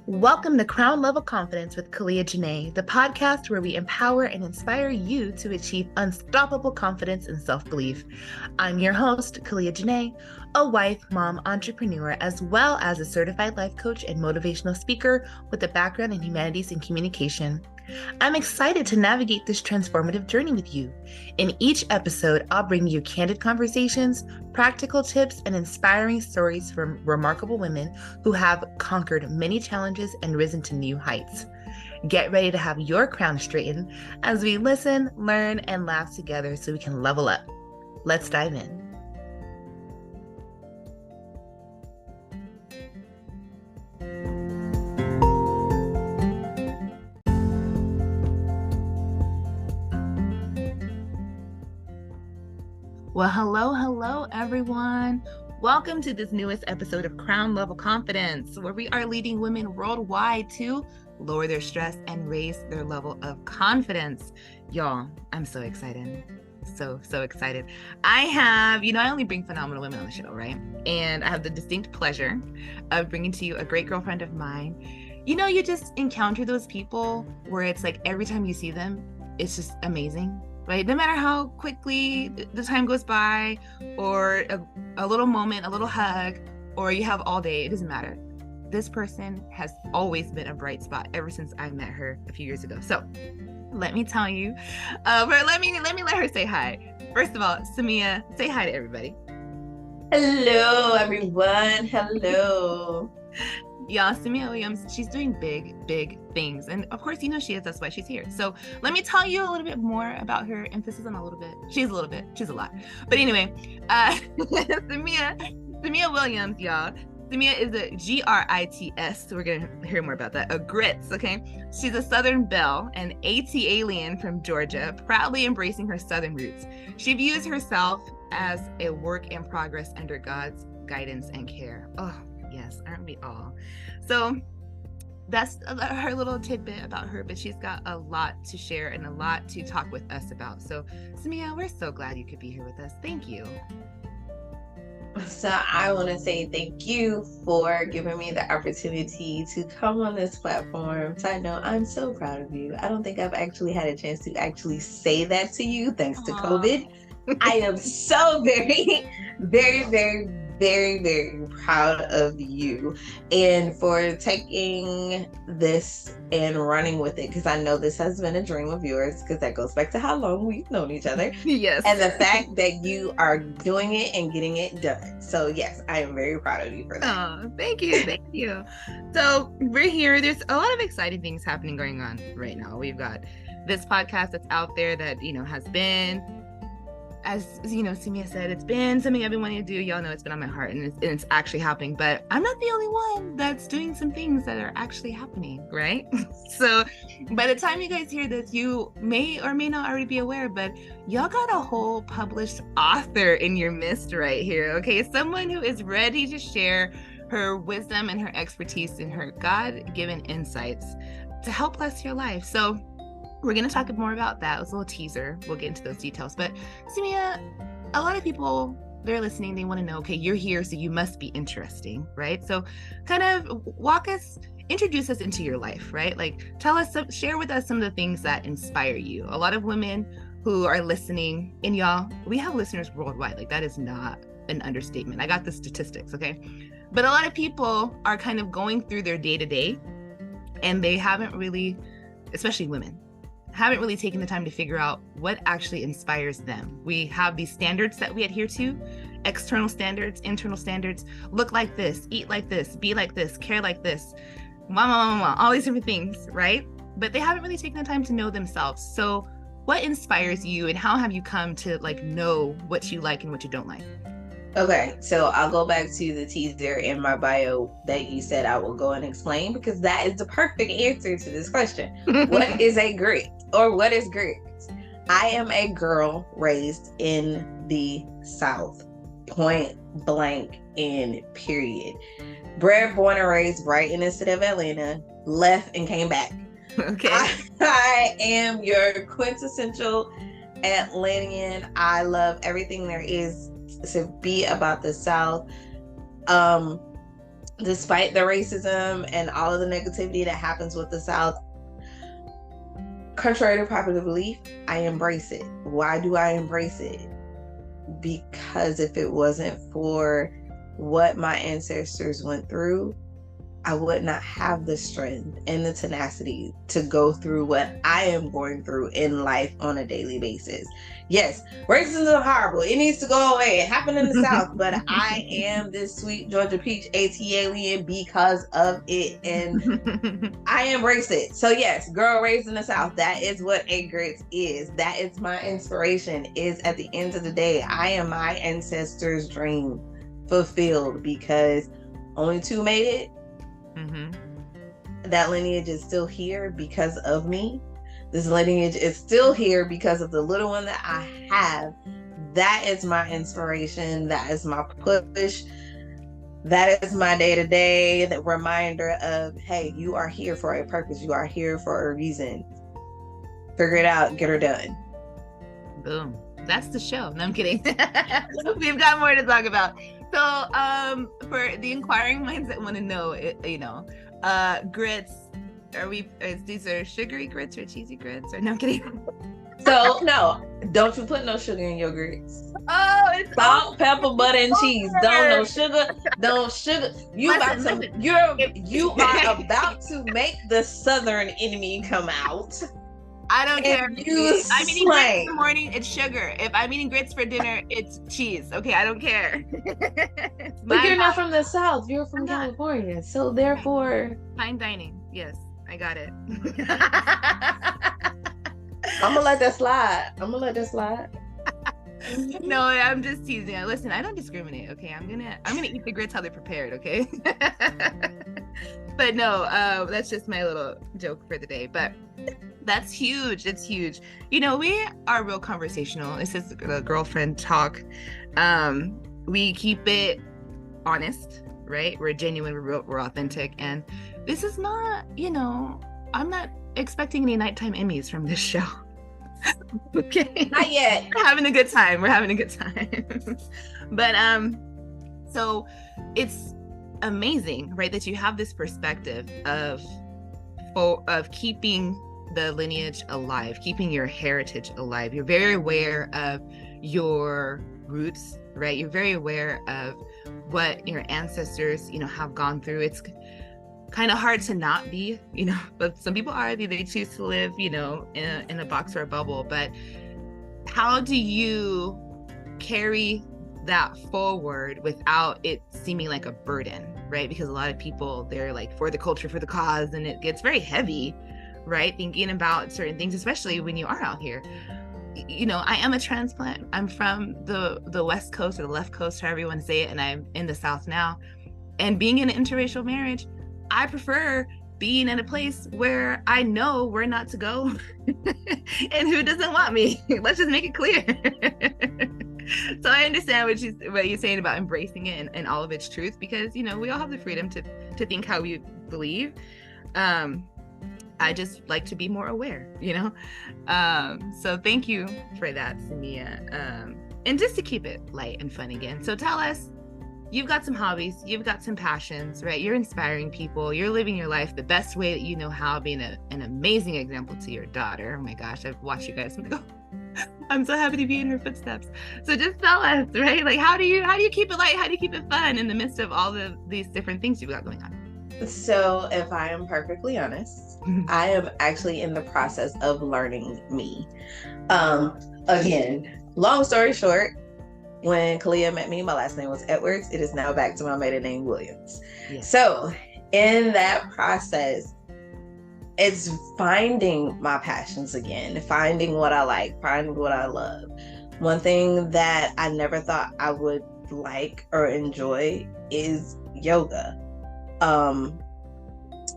Welcome to Crown Level Confidence with ATLien, the podcast where we empower and inspire you to achieve unstoppable confidence and self-belief. I'm your host, ATLien, a wife, mom, entrepreneur, as well as a certified life coach and motivational speaker with a background in humanities and communication. I'm excited to navigate this transformative journey with you. In each episode, I'll bring you candid conversations, practical tips, and inspiring stories from remarkable women who have conquered many challenges and risen to new heights. Get ready to have your crown straightened as we listen, learn, and laugh together so we can level up. Let's dive in. Well, hello, everyone. Welcome to this newest episode of Crown Level Confidence, where we are leading women worldwide to lower their stress and raise their level of confidence. Y'all, I'm so excited. So excited. I only bring phenomenal women on the show, right? And I have the distinct pleasure of bringing to you a great girlfriend of mine. You know, you just encounter those people where it's like every time you see them, it's just amazing. Right? No matter how quickly the time goes by, or a little moment, a little hug, or you have all day, it doesn't matter. This person has always been a bright spot ever since I met her a few years ago. So let me tell you, but let me let her say hi. First of all, Symya, say hi to everybody. Hello, everyone. Hello. Yeah, Symya Williams, she's doing big things. And of course, you know she is. That's why she's here. So let me tell you a little bit more about her. Emphasis on a little bit. She's a little bit. She's a lot. But anyway, Symya Williams, y'all. Symya is a G.R.I.T.S. So we're going to hear more about that. A G.R.I.T.S, okay? She's a Southern Belle, an ATLien from Georgia, proudly embracing her Southern roots. She views herself as a work in progress under God's guidance and care. Oh, yes, aren't we all? So that's her little tidbit about her, but she's got a lot to share and a lot to talk with us about. So Symya, we're so glad you could be here with us. Thank you. So I want to say thank you for giving me the opportunity to come on this platform. Side note, I'm so proud of you. I don't think I've actually had a chance to actually say that to you thanks to COVID. I am so very proud of you and for taking this and running with it, because I know this has been a dream of yours, because that goes back to how long we've known each other. Yes. And the fact that you are doing it and getting it done. So yes, I am very proud of you for that. Oh, thank you. So we're here. There's a lot of exciting things happening going on right now. We've got this podcast that's out there that, has been, as you know, Symya said, it's been something I've been wanting to do. Y'all know it's been on my heart, and it's actually happening. But I'm not the only one that's doing some things that are actually happening, right? So by the time you guys hear this, you may or may not already be aware, but y'all got a whole published author in your midst right here, okay? Someone who is ready to share her wisdom and her expertise and her God-given insights to help bless your life. So we're going to talk more about that. It was a little teaser. We'll get into those details. But Symya, a lot of people, they're listening. They want to know, okay, you're here, so you must be interesting, right? So kind of introduce us into your life, right? Like share with us some of the things that inspire you. A lot of women who are listening, and y'all, we have listeners worldwide. Like that is not an understatement. I got the statistics, okay? But a lot of people are kind of going through their day-to-day, and they haven't really, especially women, haven't really taken the time to figure out what actually inspires them. We have these standards that we adhere to, external standards, internal standards, look like this, eat like this, be like this, care like this, all these different things, right? But they haven't really taken the time to know themselves. So what inspires you, and how have you come to know what you like and what you don't like? Okay, so I'll go back to the teaser in my bio that you said I will go and explain, because that is the perfect answer to this question. What is a G.R.I.T, or what is G.R.I.T? I am a girl raised in the South, point blank and period. Bred, born, and raised right in the city of Atlanta, left and came back. Okay. I am your quintessential Atlantean. I love everything there is to be about the South. despite the racism and all of the negativity that happens with the South, contrary to popular belief, I embrace it. Why do I embrace it? Because if it wasn't for what my ancestors went through, I would not have the strength and the tenacity to go through what I am going through in life on a daily basis. Yes, racism is horrible. It needs to go away. It happened in the South, but I am this sweet Georgia peach ATLien because of it, and I embrace it. So yes, girl raised in the South, that is what a grit is. That is my inspiration. Is at the end of the day, I am my ancestors' dream fulfilled, because only two made it. Mm-hmm. That lineage is still here because of me. This lineage is still here because of the little one that I have. That is my inspiration. That is my push. That is my day-to-day, the reminder of, hey, you are here for a purpose. You are here for a reason. Figure it out. Get her done. Boom. That's the show. No, I'm kidding. We've got more to talk about. So, for the inquiring minds that want to know, grits, these are sugary grits or cheesy grits? Or no, I'm kidding. So, no, don't you put no sugar in your grits. Oh, it's salt, pepper, butter, and cheese. Don't sugar. You are about to make the Southern enemy come out. I don't care. If I'm eating grits in the morning, it's sugar. If I'm eating grits for dinner, it's cheese. Okay, I don't care. But you're not from the South. You're from California. So therefore... Fine dining. Yes, I got it. I'm going to let that slide. No, I'm just teasing. Listen, I don't discriminate, okay? I'm gonna eat the grits how they're prepared, okay? But no, that's just my little joke for the day. But that's huge. It's huge. We are real conversational. This is the girlfriend talk. We keep it honest, right? We're genuine, we're real, we're authentic. And this is not, I'm not expecting any nighttime Emmys from this show. Okay. Not yet. We're having a good time. But so it's amazing, right, that you have this perspective of keeping the lineage alive, keeping your heritage alive. You're very aware of your roots, right? You're very aware of what your ancestors, have gone through. It's kind of hard to not be, but some people are, they choose to live, in a box or a bubble. But how do you carry that forward without it seeming like a burden, right? Because a lot of people, they're like for the culture, for the cause, and it gets very heavy, right? Thinking about certain things, especially when you are out here. I am a transplant. I'm from the West Coast or the left coast, however you want to say it, and I'm in the South now. And being in an interracial marriage, I prefer being in a place where I know where not to go and who doesn't want me. Let's just make it clear. So I understand what you're saying about embracing it and all of its truth, because, we all have the freedom to think how we believe. I just like to be more aware, So thank you for that, Symya. And just to keep it light and fun again. So tell us, you've got some hobbies, you've got some passions, right? You're inspiring people, you're living your life the best way that you know how, being an amazing example to your daughter. Oh my gosh, I've watched you guys go, I'm so happy to be in her footsteps. So just tell us, right? Like, how do you keep it light? How do you keep it fun in the midst of all these different things you've got going on? So if I am perfectly honest, I am actually in the process of learning me. Again, long story short, when Kalia met me, my last name was Edwards. It is now back to my maiden name, Williams. Yeah. So in that process, it's finding my passions again, finding what I like, finding what I love. One thing that I never thought I would like or enjoy is yoga.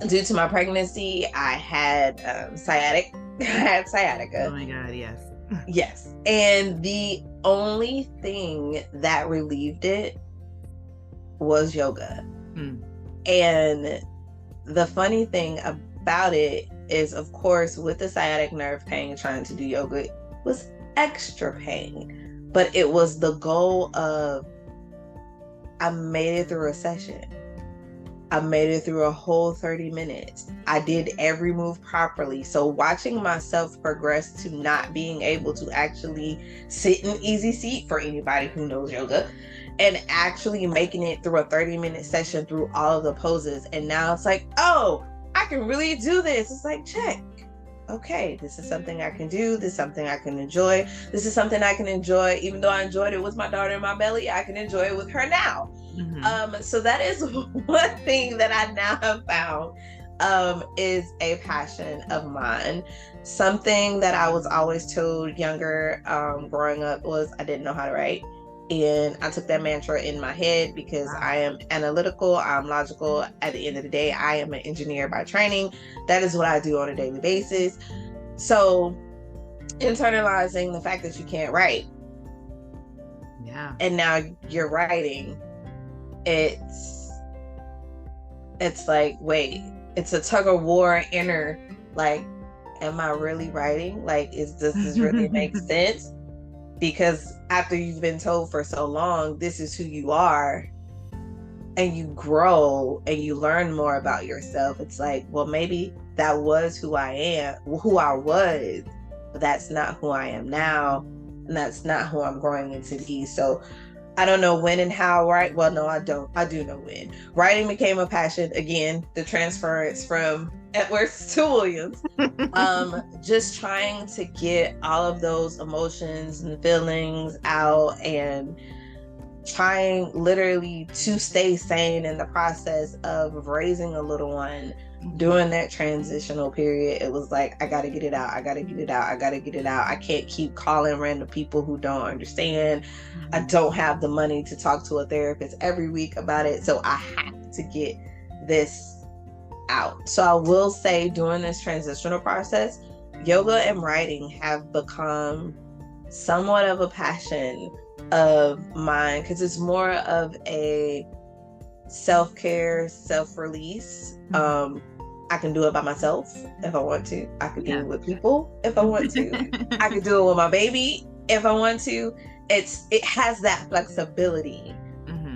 Due to my pregnancy, I had sciatica. Oh my God, yes. Yes. And the only thing that relieved it was yoga. And the funny thing about it is, of course, with the sciatic nerve pain, trying to do yoga was extra pain. But it was the goal of, I made it through a session. I made it through a whole 30 minutes. I did every move properly. So watching myself progress to not being able to actually sit in easy seat, for anybody who knows yoga, and actually making it through a 30-minute session through all of the poses. And now it's like, oh, I can really do this. It's like, check. Okay, this is something I can do. This is something I can enjoy. This is something I can enjoy. Even though I enjoyed it with my daughter in my belly, I can enjoy it with her now. So that is one thing that I now have found is a passion of mine. Something that I was always told younger, growing up, was I didn't know how to write. And I took that mantra in my head because I am analytical, I'm logical. At the end of the day, I am an engineer by training. That is what I do on a daily basis. So internalizing the fact that you can't write. Yeah. And now you're writing. It's like, wait, it's a tug of war inner, like, am I really writing? Like, does this really make sense? Because after you've been told for so long, this is who you are, and you grow and you learn more about yourself, it's like, well, maybe that was who I was, but that's not who I am now. And that's not who I'm growing into be. So I don't know when and how, right? Well, no, I don't. I do know when. Writing became a passion. Again, the transference from Edwards to Williams. Just trying to get all of those emotions and feelings out, and trying literally to stay sane in the process of raising a little one. During that transitional period, it was like, I gotta get it out. I gotta get it out. I gotta get it out. I can't keep calling random people who don't understand. I don't have the money to talk to a therapist every week about it. So I have to get this out. So I will say, during this transitional process, yoga and writing have become somewhat of a passion of mine, because it's more of a self-care, self-release. I can do it by myself if I want to. I can do it with people if I want to. I can do it with my baby if I want to. It has that flexibility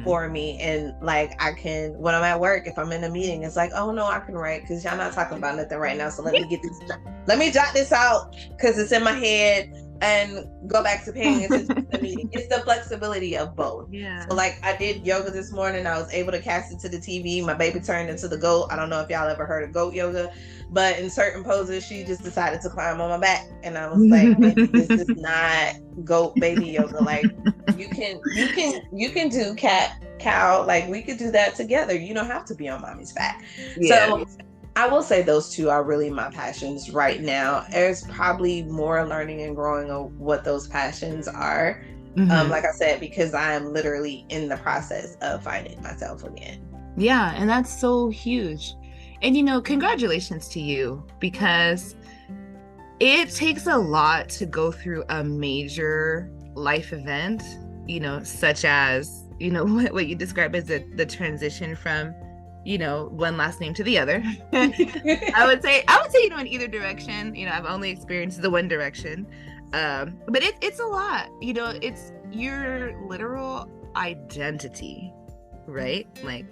for me. And like, I can, when I'm at work, if I'm in a meeting, it's like, oh no, I can write because y'all not talking about nothing right now. So let me jot this out because it's in my head, and go back to paying attention to the meeting. It's the flexibility of both. Yeah. So like, I did yoga this morning. I was able to cast it to the TV. My baby turned into the goat. I don't know if y'all ever heard of goat yoga, but in certain poses, she just decided to climb on my back. And I was like, this is not goat baby yoga. Like, you can do cat, cow. Like, we could do that together. You don't have to be on mommy's back. Yeah. So I will say those two are really my passions right now. There's probably more learning and growing of what those passions are. Like I said, because I am literally in the process of finding myself again. Yeah, and that's so huge. And congratulations to you, because it takes a lot to go through a major life event, such as, what you described as the transition from one last name to the other. I would say, in either direction. I've only experienced the one direction. But it's a lot. It's your literal identity, right? Like,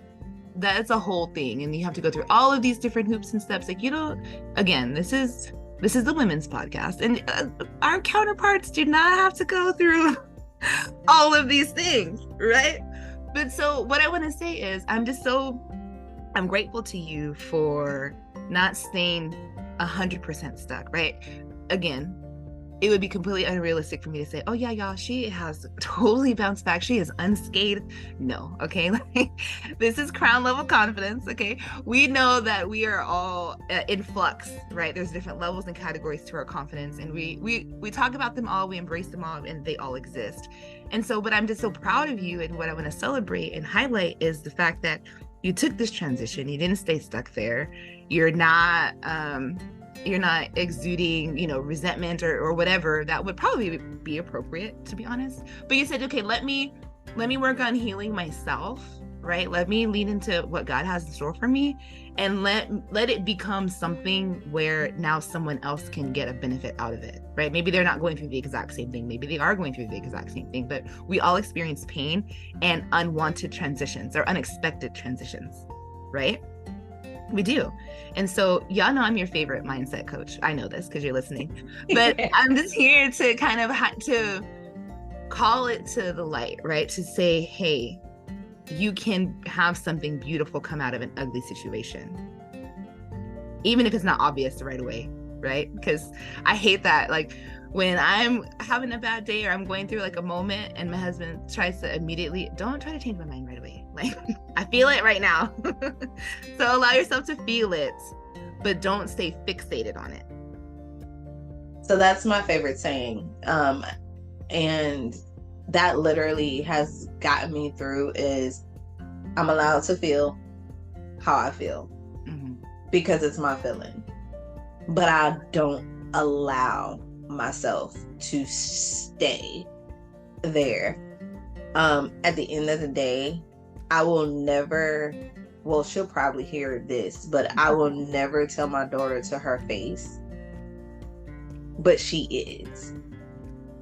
that's a whole thing. And you have to go through all of these different hoops and steps. Like, again, this is the women's podcast, and our counterparts do not have to go through all of these things, right? But so what I want to say is, I'm grateful to you for not staying 100% stuck, right? Again, it would be completely unrealistic for me to say, oh yeah, y'all, she has totally bounced back. She is unscathed. No, okay? Like, this is crown level confidence, okay? We know that we are all in flux, right? There's different levels and categories to our confidence, and we talk about them all, we embrace them all, and they all exist. And so, but I'm just so proud of you, and what I want to celebrate and highlight is the fact that you took this transition. You didn't stay stuck there. You're not exuding, resentment or whatever that would probably be appropriate, to be honest. But you said, okay, let me work on healing myself, right? Let me lean into what God has in store for me, and let it become something where now someone else can get a benefit out of it, right? Maybe they're not going through the exact same thing. Maybe they are going through the exact same thing, but we all experience pain and unwanted transitions or unexpected transitions, right? We do. And so y'all know I'm your favorite mindset coach. I know this because you're listening, but I'm just here to kind of to call it to the light, right? To say, hey, you can have something beautiful come out of an ugly situation, even if it's not obvious right away, right? Because I hate that. Like when I'm having a bad day or I'm going through like a moment and my husband tries to immediately, don't try to change my mind right away. Like I feel it right now. So allow yourself to feel it, but don't stay fixated on it. So that's my favorite saying. And that literally has gotten me through is I'm allowed to feel how I feel because it's my feeling, but I don't allow myself to stay there. At the end of the day, I will never, well, she'll probably hear this, but I will never tell my daughter to her face, but she is.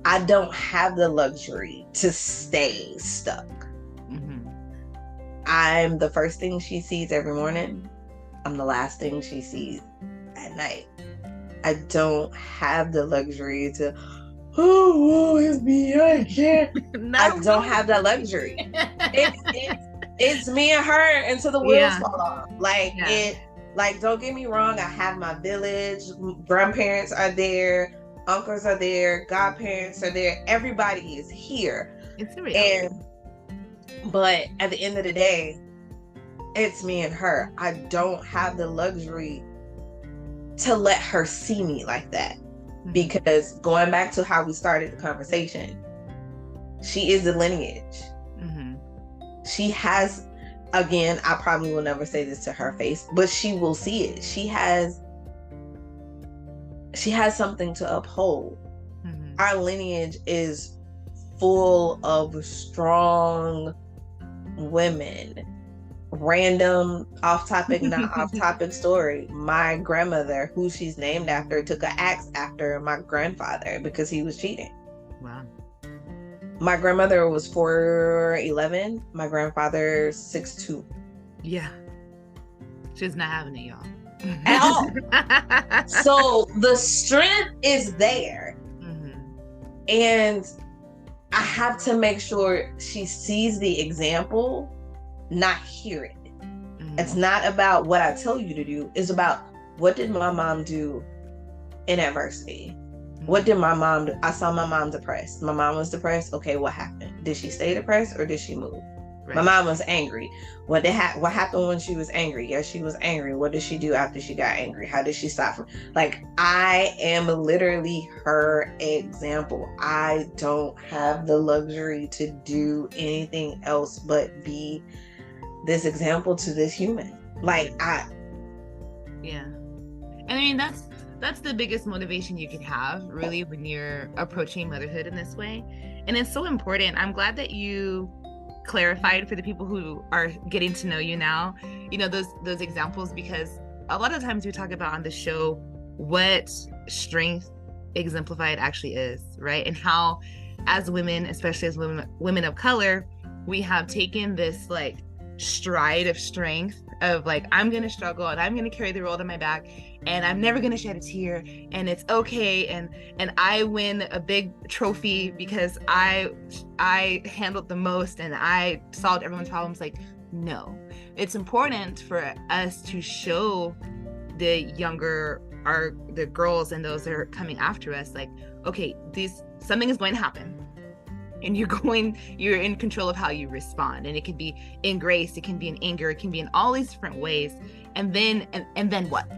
I don't have the luxury to stay stuck. I'm the first thing she sees every morning. I'm the last thing she sees at night. I don't have the luxury to, oh, it's me, I can't. No. I don't have that luxury. It's me and her until the wheels fall off. Like like, don't get me wrong. I have my village. Grandparents are there. Uncles are there. Godparents are there. Everybody is here. It's a reality. But at the end of the day, it's me and her. I don't have the luxury to let her see me like that. Because going back to how we started the conversation, she is the lineage. She has, again, I probably will never say this to her face, but she will see it. She has something to uphold. Our lineage is full of strong women. Random off-topic, not off-topic story. My grandmother, who she's named after, took an axe after my grandfather because he was cheating. Wow. My grandmother was 4'11". My grandfather 6'2". Yeah. She's not having it, y'all. At all. So the strength is there. And I have to make sure she sees the example, not hear it. It's not about what I tell you to do. It's about, what did my mom do in adversity? What did my mom do? I saw my mom depressed. My mom was depressed. Okay, what happened? Did she stay depressed or did she move? Right. My mom was angry. What happened when she was angry? Yes, she was angry. What did she do after she got angry? How did she stop from, like, I am literally her example. I don't have the luxury to do anything else but be this example to this human. Yeah. And I mean, that's the biggest motivation you could have, really, when you're approaching motherhood in this way. And it's so important. I'm glad that you clarified for the people who are getting to know you now, those examples, because a lot of times we talk about on the show what strength exemplified actually is, right? And how, as women, especially as women of color, we have taken this like stride of strength of like, I'm gonna struggle and I'm gonna carry the world on my back and I'm never gonna shed a tear and it's okay, and I win a big trophy because I handled the most and I solved everyone's problems. Like, no, it's important for us to show the girls and those that are coming after us, like, okay, something is going to happen. And you're in control of how you respond. And it can be in grace, it can be in anger, it can be in all these different ways. And then what?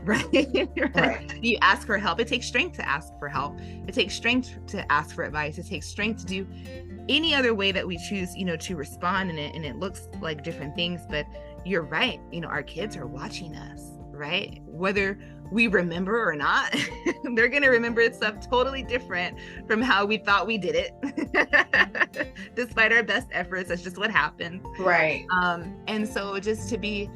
Right? Right. You ask for help. It takes strength to ask for help. It takes strength to ask for advice. It takes strength to do any other way that we choose, to respond in it. And it looks like different things, but you're right. Our kids are watching us, right? Whether we remember or not, they're going to remember stuff totally different from how we thought we did it. Despite our best efforts, that's just what happened. Right. And so just to be,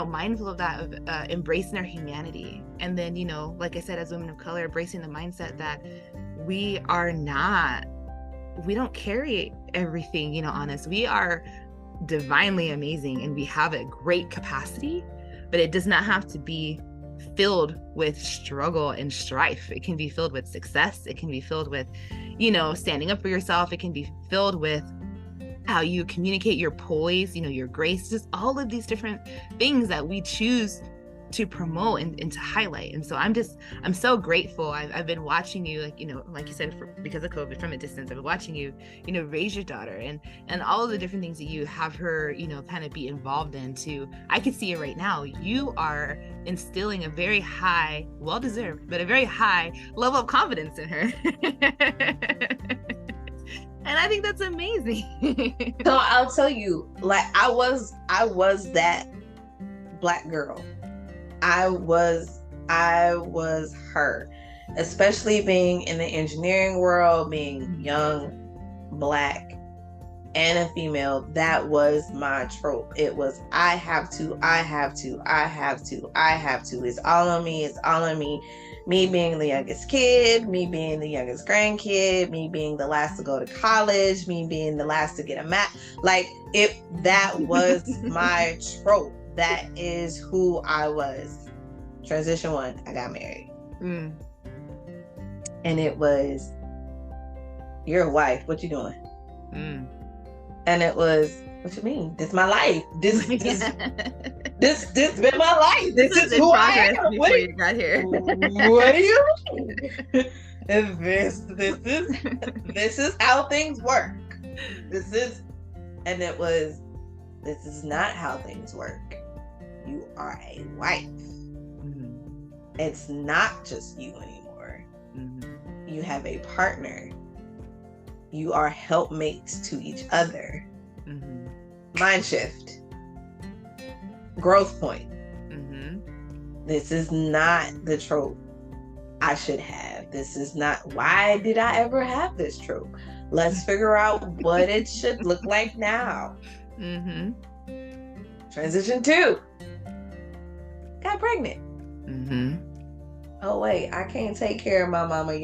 mindful of that, of embracing our humanity. And then, like I said, as women of color, embracing the mindset that we don't carry everything, on us. divinely amazing and we have a great capacity, but it does not have to be filled with struggle and strife. It can be filled with success. It can be filled with, standing up for yourself. It can be filled with how you communicate your poise, your grace, just all of these different things that we choose to promote and to highlight. And so I'm so grateful. I've been watching you, like you said, because of COVID, from a distance. I've been watching you, raise your daughter and all of the different things that you have her, kind of be involved in. I can see it right now. You are instilling a very high, well-deserved, but a very high level of confidence in her. And I think that's amazing. So I'll tell you, like, I was that Black girl. I was her, especially being in the engineering world, being young, Black, and a female. That was my trope. It was, I have to. It's all on me. It's all on me. Me being the youngest kid, me being the youngest grandkid, me being the last to go to college, me being the last to get a mat. Like, that was my trope. That is who I was. Transition 1, I got married. And it was, you're a wife, what you doing? And it was, what you mean? This is my life. This been my life. This is who I am. Before you got here. What do you mean? This is how things work. This is not how things work. You are a wife. It's not just you anymore. You have a partner. You are helpmates to each other. Mind shift. Growth point. This is not the trope I should have. This is not, why did I ever have this trope? Let's figure out what it should look like now. Transition 2. Got pregnant. Oh wait, I can't take care of my mama,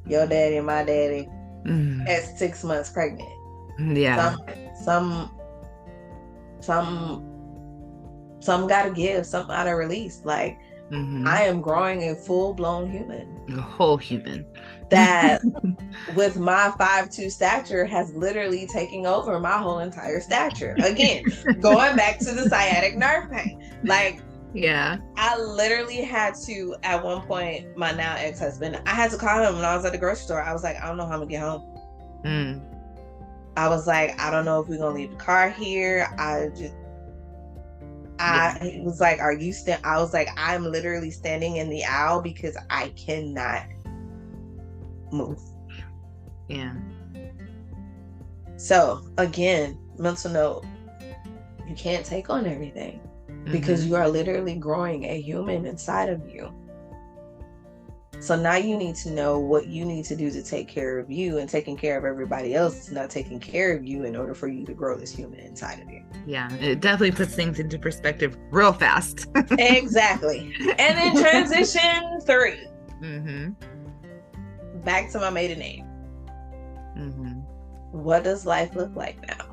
your daddy, my daddy at 6 months pregnant. Yeah. Some gotta give, some gotta release. Like, I am growing a full-blown human. A whole human. That with my 5'2" stature has literally taken over my whole entire stature. Again, going back to the sciatic nerve pain. Like, yeah, I literally had to, at one point, my now ex-husband, I had to call him when I was at the grocery store. I was like, I don't know how I'm gonna get home. I was like, I don't know if we're gonna leave the car here. He was like, are you I was like, I'm literally standing in the aisle because I cannot move. Yeah. So again, mental note, you can't take on everything because you are literally growing a human inside of you. So now you need to know what you need to do to take care of you, and taking care of everybody else is not taking care of you in order for you to grow this human inside of you. Yeah, it definitely puts things into perspective real fast. Exactly. And then transition 3. Back to my maiden name. What does life look like now?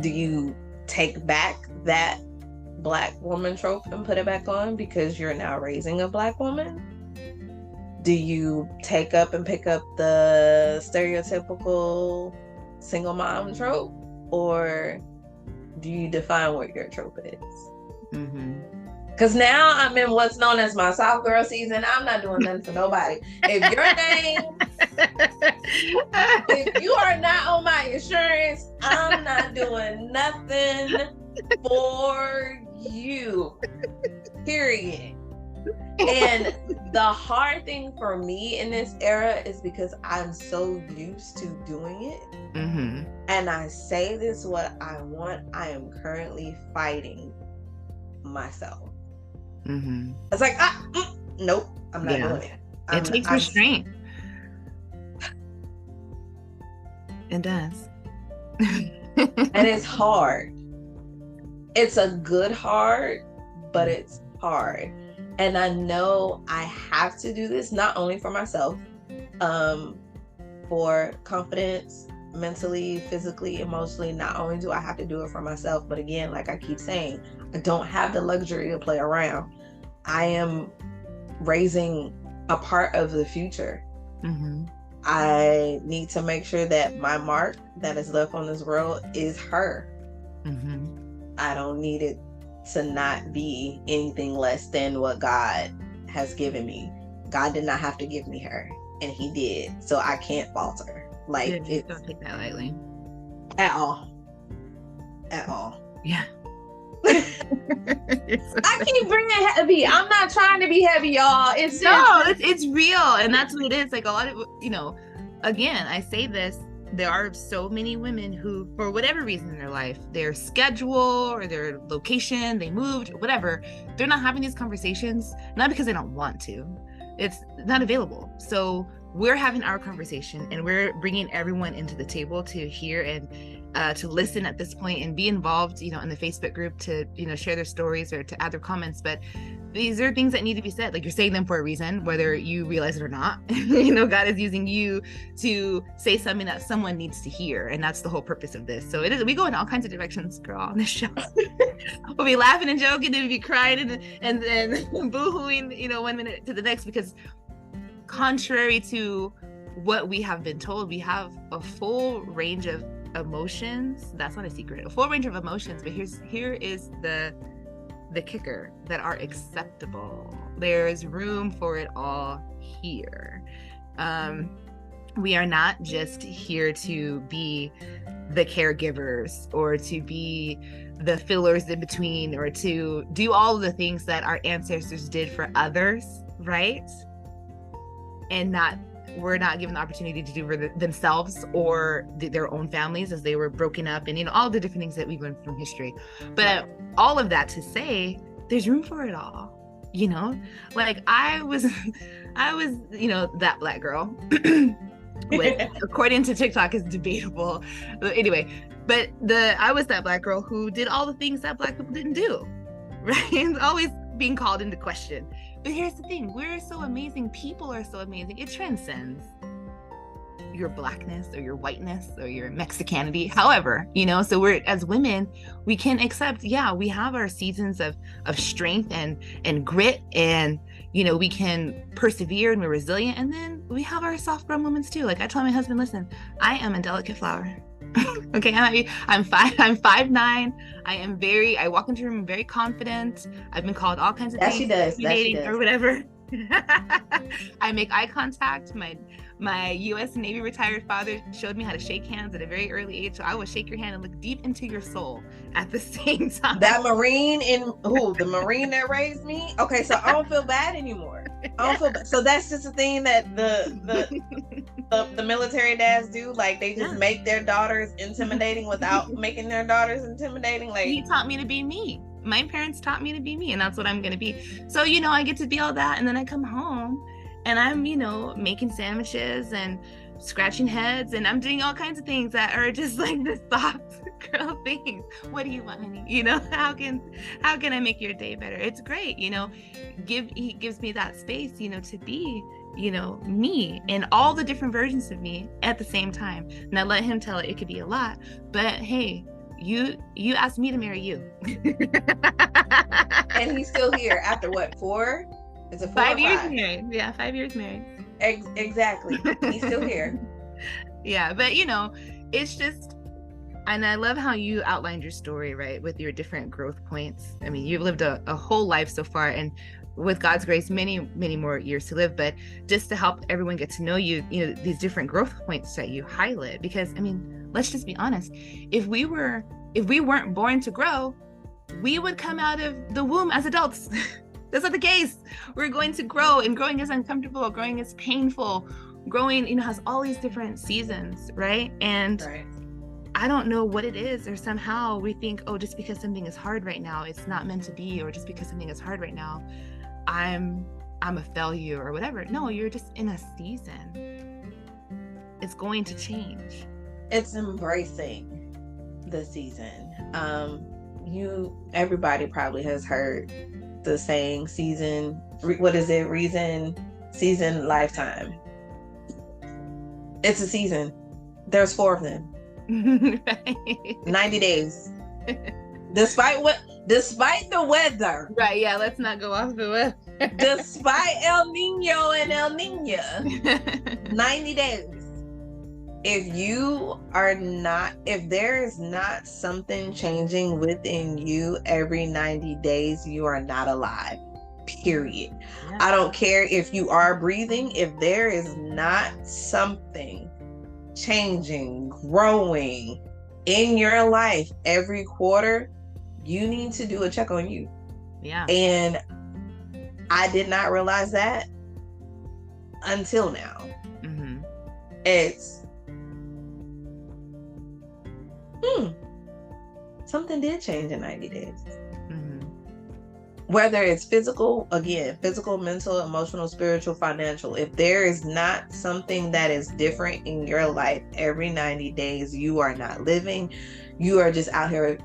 Do you take back that Black woman trope and put it back on because you're now raising a Black woman? Do you take up and pick up the stereotypical single mom trope, or do you define what your trope is? Because now I'm in what's known as my South girl season. I'm not doing nothing for nobody. If your name, if you are not on my insurance, I'm not doing nothing for you. Period. And the hard thing for me in this era is because I'm so used to doing it. And I say this what I want. I am currently fighting myself. It's like, nope, I'm not doing it. It takes restraint. It does. And it's hard. It's a good hard, but it's hard. And I know I have to do this not only for myself, for confidence, mentally, physically, emotionally. Not only do I have to do it for myself, but again, like I keep saying, I don't have the luxury to play around. I am raising a part of the future. Mm-hmm. I need to make sure that my mark that is left on this world is her. Mm-hmm. I don't need it to not be anything less than what God has given me. God did not have to give me her, and he did. So I can't falter. Like, don't take that lightly. At all. At all. Yeah. I keep bringing heavy. I'm not trying to be heavy, y'all. It's real, and that's what it is. Like a lot of, again, I say this, there are so many women who, for whatever reason in their life, their schedule or their location, they moved, whatever, they're not having these conversations, not because they don't want to, it's not available. So we're having our conversation, and we're bringing everyone into the table to hear and to listen at this point and be involved, in the Facebook group to, share their stories or to add their comments. But these are things that need to be said. Like, you're saying them for a reason, whether you realize it or not. God is using you to say something that someone needs to hear. And that's the whole purpose of this. So it is, we go in all kinds of directions, girl, on this show. We'll be laughing and joking, and we'll be crying and boo-hooing, one minute to the next, because contrary to what we have been told, we have a full range of emotions. That's not a secret, a full range of emotions. But here is the kicker, that are acceptable. There is room for it all here. We are not just here to be the caregivers or to be the fillers in between or to do all of the things that our ancestors did for others, right? And we're not given the opportunity to do for themselves or their own families as they were broken up, and all the different things that we've learned from history. But all of that to say, there's room for it all. Like I was that Black girl, which according to TikTok is debatable. But anyway, I was that Black girl who did all the things that Black people didn't do, right? It's always being called into question. But here's the thing, we're so amazing, people are so amazing, it transcends your Blackness or your whiteness or your Mexicanity, however, so we're, as women, we can accept, we have our seasons of strength and grit, and we can persevere and we're resilient, and then we have our soft girl moments too. Like I told my husband, listen, I am a delicate flower. Okay, I'm 5'9". I walk into a room very confident. I've been called all kinds of things. She does. Or whatever. I make eye contact. My U.S. Navy retired father showed me how to shake hands at a very early age. So I will shake your hand and look deep into your soul at the same time. That Marine the Marine that raised me. Okay, so I don't feel bad anymore. I don't feel bad. So that's just a thing that the military dads do. Like they just make their daughters intimidating without making their daughters intimidating. Like, he taught me to be me. My parents taught me to be me, and that's what I'm going to be. So, I get to be all that, and then I come home and I'm, making sandwiches and scratching heads, and I'm doing all kinds of things that are just like the soft girl things. What do you want, honey? How can I make your day better? It's great, he gives me that space, to be, me and all the different versions of me at the same time. And I let him tell it could be a lot, but hey, you asked me to marry you. And he's still here after what, 4? Is it 4 5 years 5? married? Yeah, 5 years married. Exactly. He's still here. Yeah, but it's just, and I love how you outlined your story, right, with your different growth points. I mean, you've lived a whole life so far, and with God's grace, many, many more years to live. But just to help everyone get to know you, these different growth points that you highlight, because I mean, let's just be honest. If we weren't born to grow, we would come out of the womb as adults. That's not the case. We're going to grow, and growing is uncomfortable. Growing is painful. Growing, has all these different seasons, right? And right. I don't know what it is, or somehow we think, oh, just because something is hard right now, it's not meant to be, or just because something is hard right now, I'm a failure or whatever. No, you're just in a season. It's going to change. It's embracing the season. Everybody probably has heard the saying season, reason, season, lifetime. It's a season. There's 4 of them. Right. 90 days. Despite the weather. Right, yeah, let's not go off the weather. Despite El Nino and El Nina, 90 days. If there is not something changing within you every 90 days, you are not alive. Period. Yeah. I don't care if you are breathing. If there is not something changing, growing in your life every quarter, you need to do a check on you. Yeah. And I did not realize that until now. Mm-hmm. It's something did change in 90 days. Mm-hmm. Whether it's physical, mental, emotional, spiritual, financial, if there is not something that is different in your life every 90 days, you are not living. You are just out here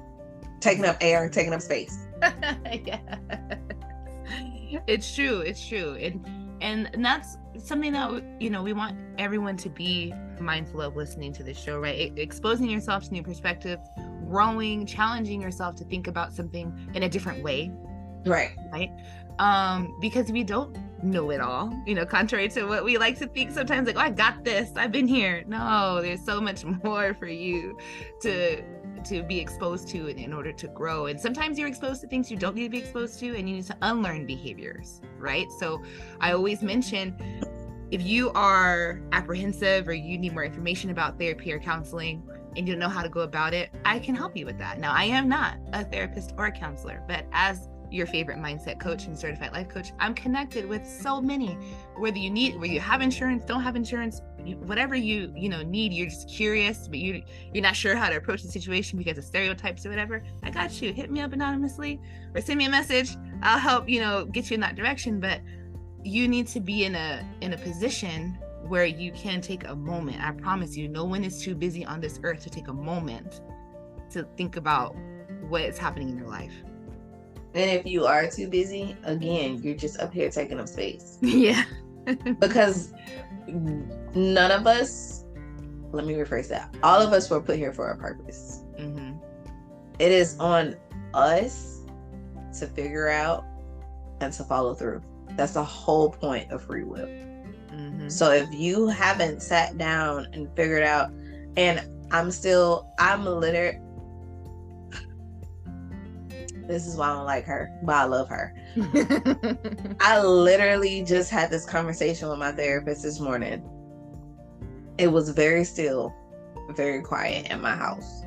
taking up air, taking up space. Yeah. It's true. And that's something that, you know, we want everyone to be mindful of listening to this show, right? Exposing yourself to new perspectives, growing, challenging yourself to think about something in a different way. Right. Because we don't know it all, you know, contrary to what we like to think sometimes, like, oh, I got this, I've been here. No, there's so much more for you to be exposed to in order to grow. And sometimes you're exposed to things you don't need to be exposed to, and you need to unlearn behaviors, right? So I always mention, if you are apprehensive or you need more information about therapy or counseling and you don't know how to go about it, I can help you with that. Now, I am not a therapist or a counselor, but as your favorite mindset coach and certified life coach, I'm connected with so many, whether you have insurance, don't have insurance, whatever you need, you're just curious, but you're not sure how to approach the situation because of stereotypes or whatever. I got you. Hit me up anonymously or send me a message. I'll help, get you in that direction. But you need to be in a position where you can take a moment. I promise you, no one is too busy on this earth to take a moment to think about what is happening in your life. And if you are too busy, again, you're just up here taking up space. Yeah. Because none of us, let me rephrase that, all of us were put here for a purpose. Mm-hmm. It is on us to figure out and to follow through. That's the whole point of free will. Mm-hmm. So if you haven't sat down and figured out, and I'm literally, this is why I don't like her, but I love her. I literally just had this conversation with my therapist this morning. It was very still, very quiet in my house.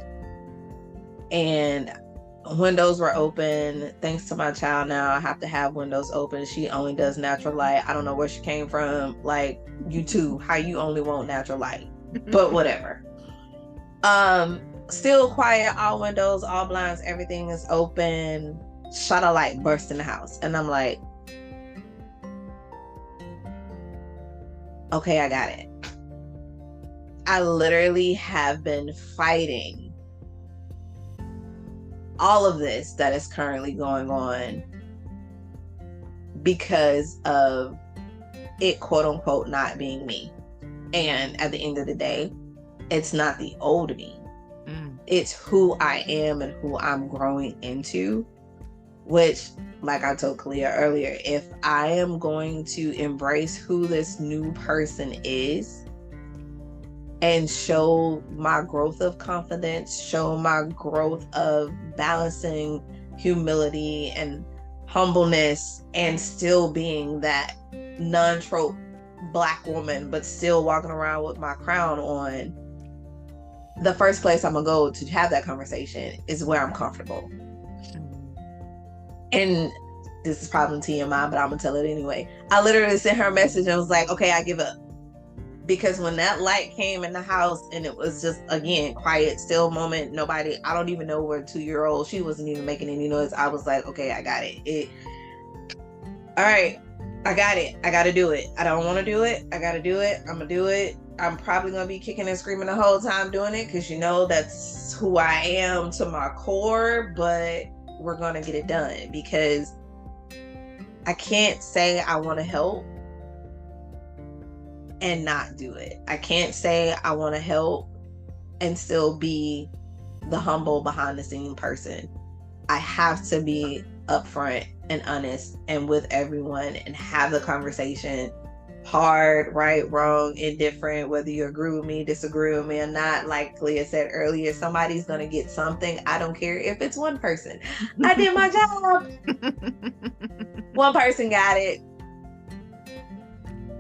And windows were open. Thanks to my child now, I have to have windows open. She only does natural light. I don't know where she came from. Like, you too, how you only want natural light. But whatever. Still quiet, all windows, all blinds, everything is open. Shot of light burst in the house. And I'm like, okay, I got it. I literally have been fighting all of this that is currently going on because of it, quote unquote, not being me. And at the end of the day, it's not the old me. It's who I am and who I'm growing into, which, like I told Kalia earlier, if I am going to embrace who this new person is and show my growth of confidence, show my growth of balancing humility and humbleness and still being that non-trope Black woman, but still walking around with my crown on, the first place I'm gonna go to have that conversation is where I'm comfortable. And this is probably TMI, but I'm gonna tell it anyway. I literally sent her a message and was like, okay, I give up. Because when that light came in the house and it was just, again, quiet, still moment, nobody, I don't even know where 2-year-old, she wasn't even making any noise. I was like, okay, I got it. All right, I got it. I gotta do it. I don't wanna do it. I gotta do it. I'm gonna do it. I'm probably going to be kicking and screaming the whole time doing it because, that's who I am to my core, but we're going to get it done because I can't say I want to help and not do it. I can't say I want to help and still be the humble behind the scene person. I have to be upfront and honest and with everyone and have the conversation, hard, right, wrong, indifferent, whether you agree with me, disagree with me or not. Like Leah said earlier, somebody's going to get something. I don't care if it's one person. I did my job. One person got it.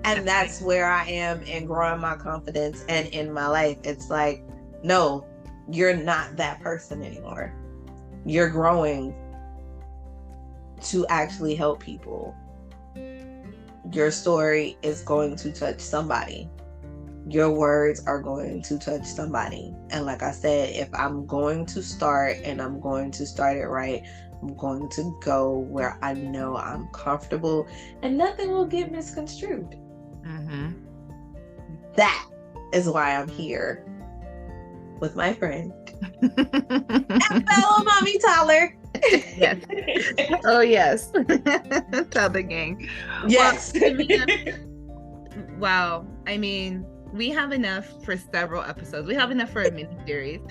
And that's where I am in growing my confidence and in my life. It's like, no, you're not that person anymore. You're growing to actually help people. Your story is going to touch somebody. Your words are going to touch somebody. And like I said, if I'm going to start and I'm going to start it right, I'm going to go where I know I'm comfortable and nothing will get misconstrued. Mm-hmm. That is why I'm here with my friend and fellow mommy Tyler. Yes. Oh yes. Tyler gang. Yes. Wow. I mean, we have enough for several episodes. We have enough for a mini series.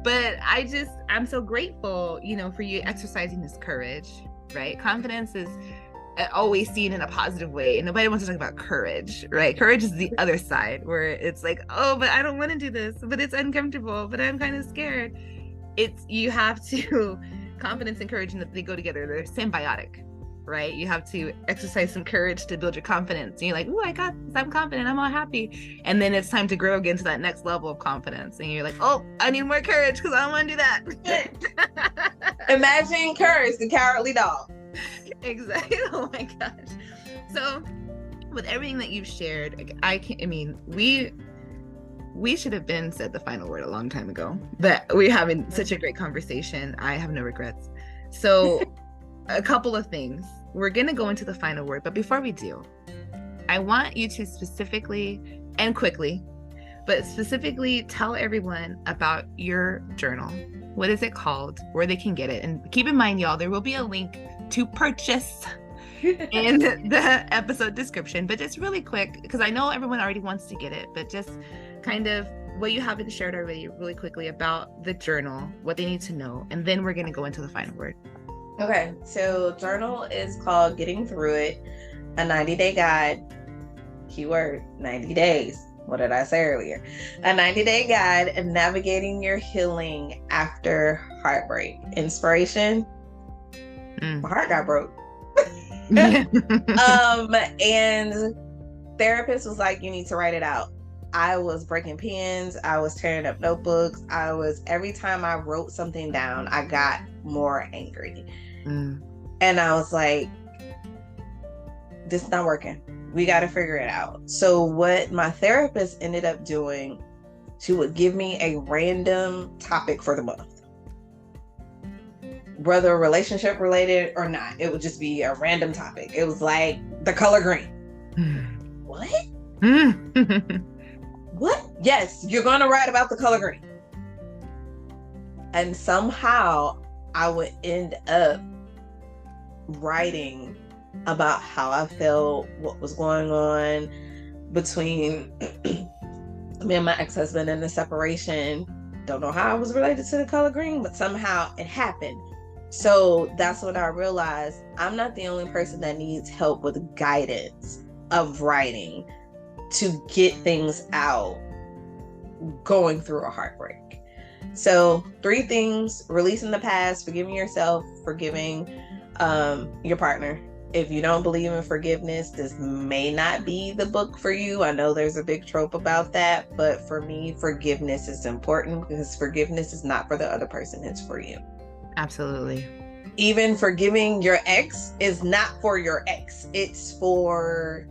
But I'm so grateful, for you exercising this courage, right? Confidence is always seen in a positive way, and nobody wants to talk about courage, right? Courage is the other side where it's like, oh, but I don't want to do this, but it's uncomfortable, but I'm kind of scared. You have to, confidence and courage, and they go together. They're symbiotic, right? You have to exercise some courage to build your confidence. And you're like, oh, I got this, I'm confident, I'm all happy. And then it's time to grow again to that next level of confidence. And you're like, oh, I need more courage because I don't want to do that. Imagine Courage, the cowardly dog. Exactly. Oh my gosh. So with everything that you've shared, we should have been said the final word a long time ago, but we're having such a great conversation. I have no regrets. So a couple of things. We're going to go into the final word, but before we do, I want you to specifically and quickly, but specifically tell everyone about your journal. What is it called? Where they can get it? And keep in mind, y'all, there will be a link to purchase in the episode description, but just really quick, because I know everyone already wants to get it, but just kind of what you haven't shared already really quickly about the journal, what they need to know, and then we're going to go into the final word. Okay, so journal is called Getting Through It, a 90-day guide, keyword 90 days. What did I say earlier? A 90-day guide of navigating your healing after heartbreak. Inspiration. My heart got broke. And therapist was like, you need to write it out. I was breaking pens. I was tearing up notebooks. Every time I wrote something down, I got more angry. And I was like, this is not working. We got to figure it out. So what my therapist ended up doing, she would give me a random topic for the month. Whether relationship related or not, it would just be a random topic. It was like the color green. What? What? Yes, you're going to write about the color green. And somehow I would end up writing about how I felt, what was going on between me and my ex-husband and the separation. Don't know how I was related to the color green, but somehow it happened. So that's when I realized I'm not the only person that needs help with guidance of writing to get things out going through a heartbreak. So 3 things: releasing the past, forgiving yourself, forgiving your partner. If you don't believe in forgiveness, this may not be the book for you. I know there's a big trope about that, but for me, forgiveness is important because forgiveness is not for the other person, it's for you. Absolutely. Even forgiving your ex is not for your ex, it's for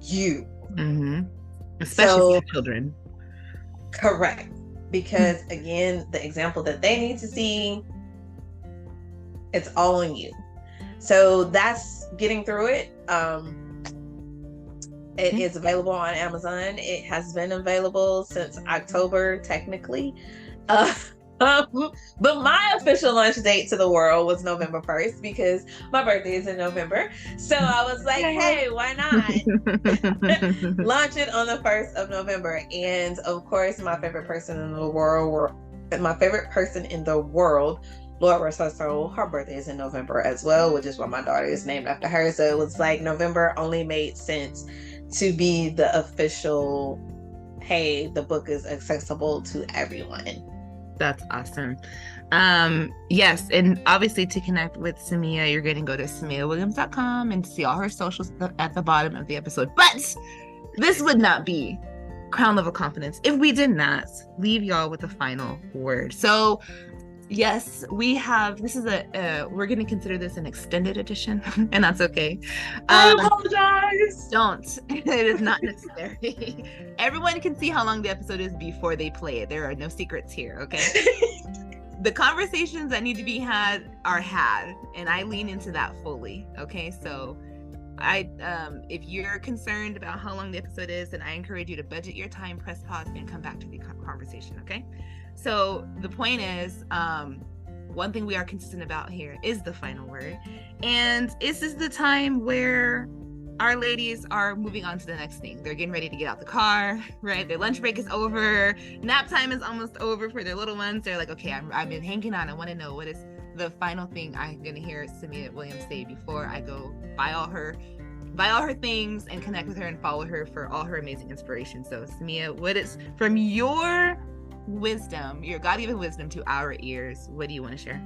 you. Mm-hmm. Especially for children. Correct. Because again, the example that they need to see, it's all on you. So that's Getting Through It. It is available on Amazon. It has been available since October, technically. But my official launch date to the world was November 1st because my birthday is in November. So I was like, hey, why not launch it on the 1st of November? And of course, my favorite person in the world, Lord rest her soul, her birthday is in November as well, which is why my daughter is named after her. So it was like November only made sense to be the official, hey, the book is accessible to everyone. That's awesome. Yes, and obviously to connect with Symya, you're going to go to SymyaWilliams.com and see all her socials at the bottom of the episode. But this would not be Crown Level Confidence if we did not leave y'all with a final word. So yes, we have, this is we're going to consider this an extended edition, and that's okay. I apologize. Don't. It is not necessary. Everyone can see how long the episode is before they play it. There are no secrets here, okay? The conversations that need to be had are had, and I lean into that fully, okay? So if you're concerned about how long the episode is, then I encourage you to budget your time, press pause, and come back to the conversation, okay? So the point is, one thing we are consistent about here is the final word. And this is the time where our ladies are moving on to the next thing. They're getting ready to get out the car, right? Their lunch break is over. Nap time is almost over for their little ones. They're like, okay, I've been hanging on. I want to know what is the final thing I'm going to hear Symya Williams say before I go buy all her things and connect with her and follow her for all her amazing inspiration. So Symya, what is from your wisdom, your God-given wisdom to our ears, what do you want to share?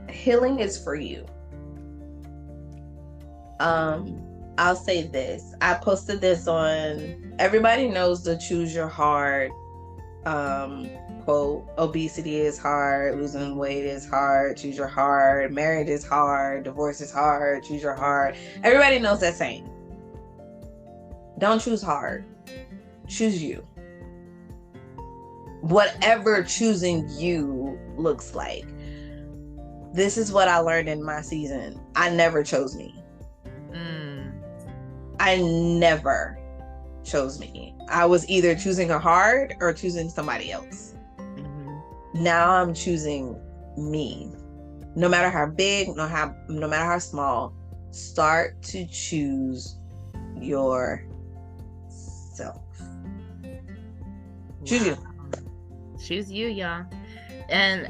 Healing is for you. I'll say this. I posted this on, everybody knows the Choose Your Heart quote, obesity is hard, losing weight is hard, choose your heart, marriage is hard, divorce is hard, choose your heart. Everybody knows that saying. Don't choose hard. Choose you. Whatever choosing you looks like. This is what I learned in my season. I never chose me. I never chose me. I was either choosing a hard or choosing somebody else. Now I'm choosing me. No matter how big, no matter how small, start to choose yourself. Choose you. Choose you, y'all. And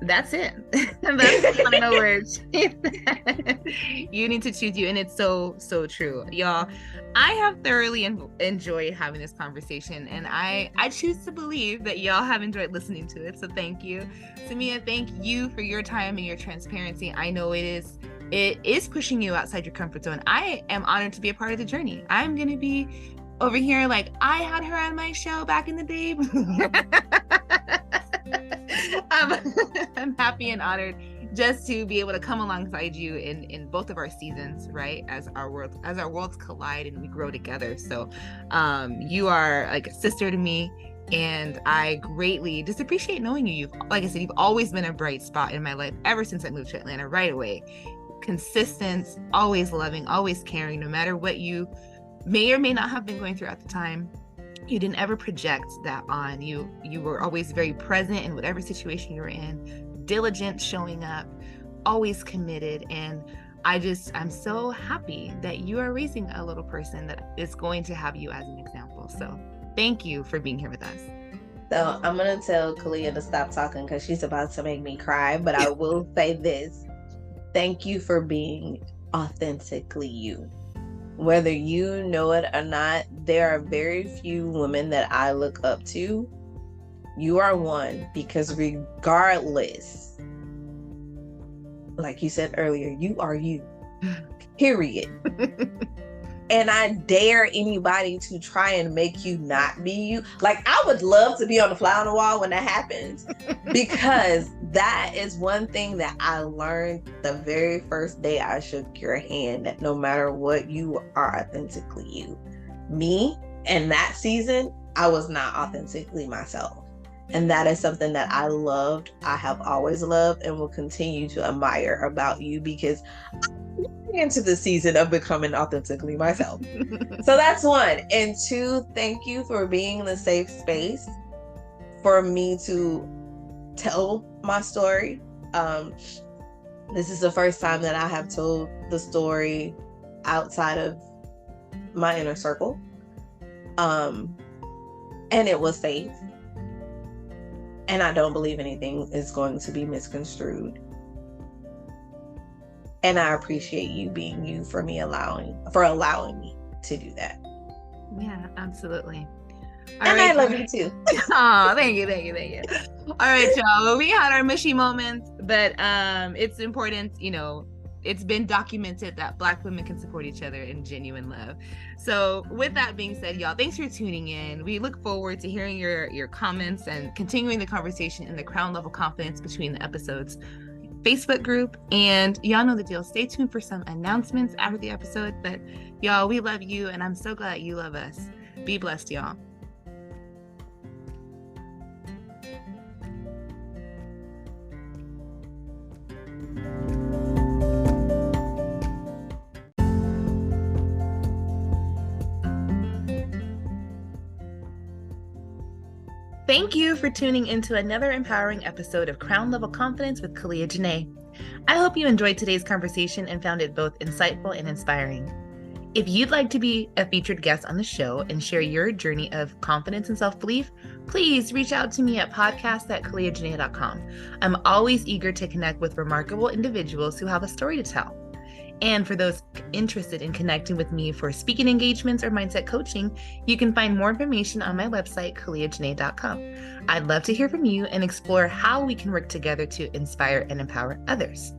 that's it. That's the final words. You need to choose you. And it's so true. Y'all, I have thoroughly enjoyed having this conversation. And I choose to believe that y'all have enjoyed listening to it. So thank you. Symya, thank you for your time and your transparency. I know it is pushing you outside your comfort zone. I am honored to be a part of the journey. I'm going to be over here like, I had her on my show back in the day. I'm happy and honored just to be able to come alongside you in both of our seasons, right? As our worlds collide and we grow together. So you are like a sister to me, and I greatly just appreciate knowing you. Like I said, you've always been a bright spot in my life ever since I moved to Atlanta right away. Consistent, always loving, always caring, no matter what you may or may not have been going through at the time. You didn't ever project that on. You were always very present in whatever situation you were in, diligent, showing up, always committed. And I'm so happy that you are raising a little person that is going to have you as an example. So thank you for being here with us. So I'm going to tell Kalia to stop talking because she's about to make me cry, but I will say this. Thank you for being authentically you. Whether you know it or not, there are very few women that I look up to. You are one, because regardless, like you said earlier, you are you, period. And I dare anybody to try and make you not be you. Like, I would love to be on the fly on the wall when that happens, because that is one thing that I learned the very first day I shook your hand, that no matter what, you are authentically you. Me, in that season, I was not authentically myself. And that is something that I loved. I have always loved and will continue to admire about you, because into the season of becoming authentically myself. So that's one. And two, thank you for being the safe space for me to tell my story. This is the first time that I have told the story outside of my inner circle. And it was safe. And I don't believe anything is going to be misconstrued. And I appreciate you being you for allowing me to do that. Yeah, absolutely. And I love you too. Oh, thank you. All right, y'all. We had our mushy moments, but it's important, it's been documented that Black women can support each other in genuine love. So with that being said, y'all, thanks for tuning in. We look forward to hearing your comments and continuing the conversation in the Crown Level Confidence Between the Episodes Facebook group. And y'all know the deal. Stay tuned for some announcements after the episode. But y'all, we love you, and I'm so glad you love us. Be blessed, y'all. Thank you for tuning into another empowering episode of Crown Level Confidence with Kalia Janae. I hope you enjoyed today's conversation and found it both insightful and inspiring. If you'd like to be a featured guest on the show and share your journey of confidence and self-belief, please reach out to me at podcast@kaliajanae.com. I'm always eager to connect with remarkable individuals who have a story to tell. And for those interested in connecting with me for speaking engagements or mindset coaching, you can find more information on my website, kaliajanae.com. I'd love to hear from you and explore how we can work together to inspire and empower others.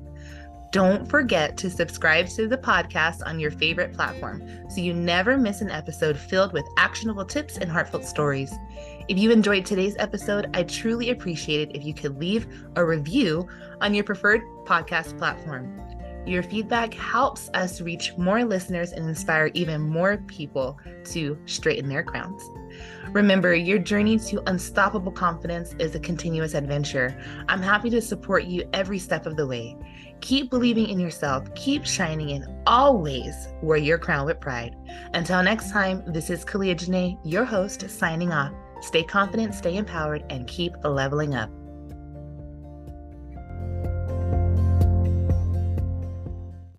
Don't forget to subscribe to the podcast on your favorite platform so you never miss an episode filled with actionable tips and heartfelt stories. If you enjoyed today's episode, I'd truly appreciate it if you could leave a review on your preferred podcast platform. Your feedback helps us reach more listeners and inspire even more people to straighten their crowns. Remember, your journey to unstoppable confidence is a continuous adventure. I'm happy to support you every step of the way. Keep believing in yourself, keep shining, and always wear your crown with pride. Until next time, this is Kalia Janae, your host, signing off. Stay confident, stay empowered, and keep leveling up.